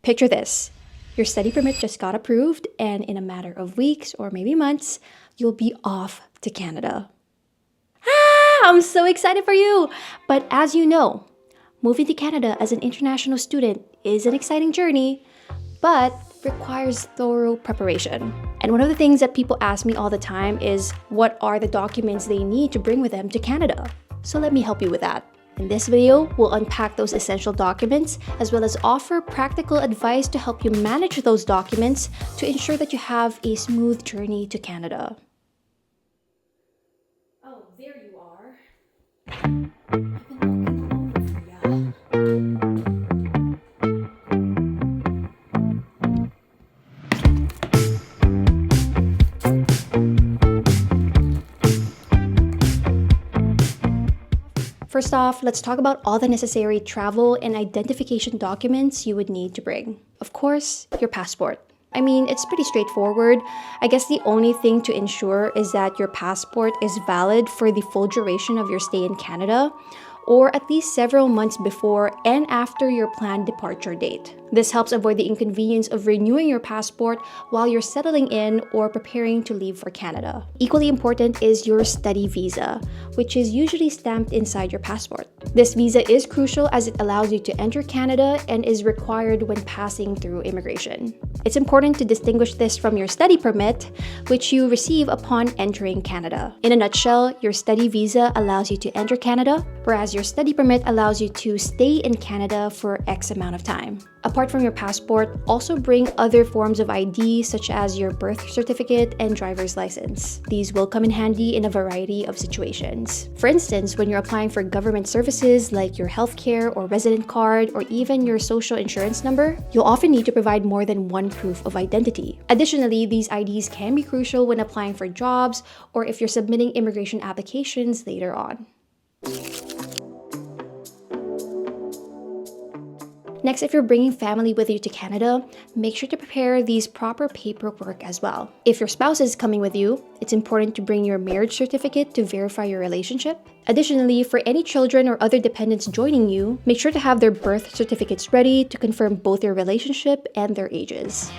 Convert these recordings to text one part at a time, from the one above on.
Picture this. Your study permit just got approved, and in a matter of weeks or maybe months, you'll be off to Canada. I'm so excited for you! But as you know, moving to Canada as an international student is an exciting journey, but requires thorough preparation. And one of the things that people ask me all the time is what are the documents they need to bring with them to Canada? So let me help you with that. In this video, we'll unpack those essential documents as well as offer practical advice to help you manage those documents to ensure that you have a smooth journey to Canada. Oh, there you are. I've been looking all over for ya. First off, let's talk about all the necessary travel and identification documents you would need to bring. Of course, your passport. I mean, it's pretty straightforward. I guess the only thing to ensure is that your passport is valid for the full duration of your stay in Canada, or at least several months before and after your planned departure date. This helps avoid the inconvenience of renewing your passport while you're settling in or preparing to leave for Canada. Equally important is your study visa, which is usually stamped inside your passport. This visa is crucial as it allows you to enter Canada and is required when passing through immigration. It's important to distinguish this from your study permit, which you receive upon entering Canada. In a nutshell, your study visa allows you to enter Canada, whereas your study permit allows you to stay in Canada for X amount of time. Apart from your passport, also bring other forms of ID such as your birth certificate and driver's license. These will come in handy in a variety of situations. For instance, when you're applying for government services like your healthcare or resident card or even your social insurance number, you'll often need to provide more than one proof of identity. Additionally, these IDs can be crucial when applying for jobs or if you're submitting immigration applications later on. Next, if you're bringing family with you to Canada, make sure to prepare these proper paperwork as well. If your spouse is coming with you, it's important to bring your marriage certificate to verify your relationship. Additionally, for any children or other dependents joining you, make sure to have their birth certificates ready to confirm both your relationship and their ages.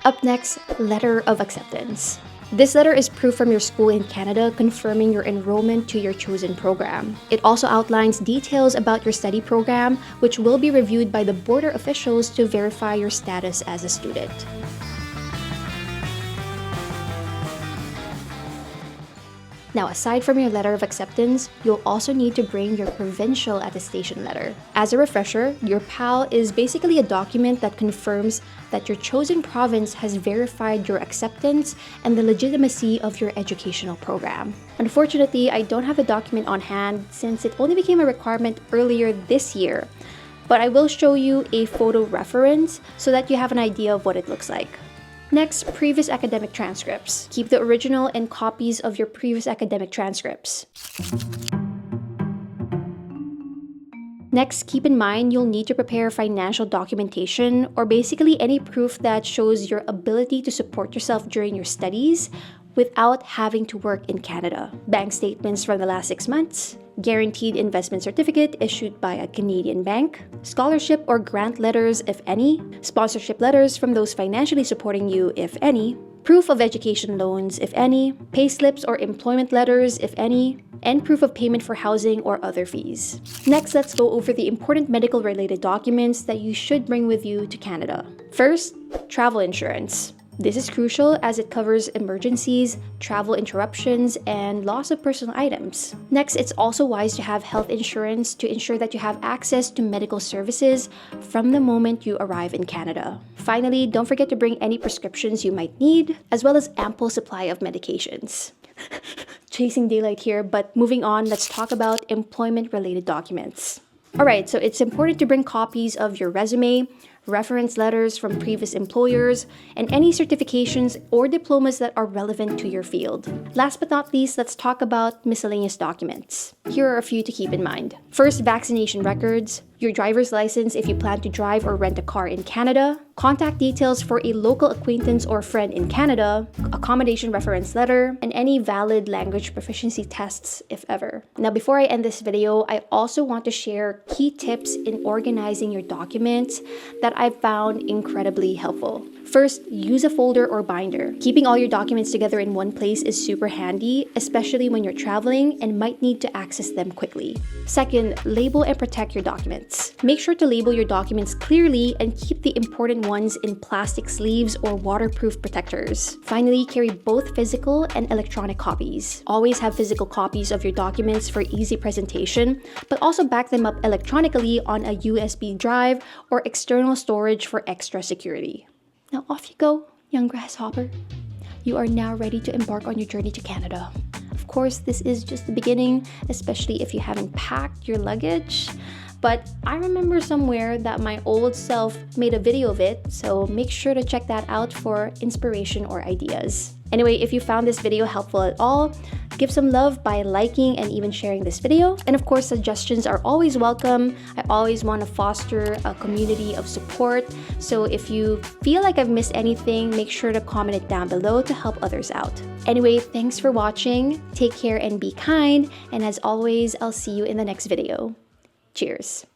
Up next, letter of acceptance. This letter is proof from your school in Canada confirming your enrollment to your chosen program. It also outlines details about your study program, which will be reviewed by the border officials to verify your status as a student. Now, aside from your letter of acceptance, you'll also need to bring your provincial attestation letter. As a refresher, your PAL is basically a document that confirms that your chosen province has verified your acceptance and the legitimacy of your educational program. Unfortunately, I don't have the document on hand since it only became a requirement earlier this year, but I will show you a photo reference so that you have an idea of what it looks like. Next, previous academic transcripts. Keep the original and copies of your previous academic transcripts. Next, keep in mind you'll need to prepare financial documentation or basically any proof that shows your ability to support yourself during your studies without having to work in Canada. Bank statements from the last 6 months, guaranteed investment certificate issued by a Canadian bank, scholarship or grant letters if any, sponsorship letters from those financially supporting you if any, proof of education loans if any, payslips or employment letters if any, and proof of payment for housing or other fees. Next, let's go over the important medical related documents that you should bring with you to Canada. First, travel insurance. This is crucial as it covers emergencies, travel interruptions, and loss of personal items. Next, it's also wise to have health insurance to ensure that you have access to medical services from the moment you arrive in Canada. Finally, don't forget to bring any prescriptions you might need, as well as ample supply of medications. Chasing daylight here, but moving on, let's talk about employment-related documents. Alright, so it's important to bring copies of your resume, reference letters from previous employers, and any certifications or diplomas that are relevant to your field. Last but not least, let's talk about miscellaneous documents. Here are a few to keep in mind. First, vaccination records, your driver's license if you plan to drive or rent a car in Canada, contact details for a local acquaintance or friend in Canada, accommodation reference letter, and any valid language proficiency tests if ever. Now, before I end this video, I also want to share key tips in organizing your documents that I've found incredibly helpful. First, use a folder or binder. Keeping all your documents together in one place is super handy, especially when you're traveling and might need to access them quickly. Second, label and protect your documents. Make sure to label your documents clearly and keep the important ones in plastic sleeves or waterproof protectors. Finally, carry both physical and electronic copies. Always have physical copies of your documents for easy presentation, but also back them up electronically on a USB drive or external storage for extra security. Now off you go, young grasshopper. You are now ready to embark on your journey to Canada. Of course, this is just the beginning, especially if you haven't packed your luggage. But I remember somewhere that my old self made a video of it, so make sure to check that out for inspiration or ideas. Anyway, if you found this video helpful at all, give some love by liking and even sharing this video. And of course, suggestions are always welcome. I always want to foster a community of support. So if you feel like I've missed anything, make sure to comment it down below to help others out. Anyway, thanks for watching. Take care and be kind. And as always, I'll see you in the next video. Cheers.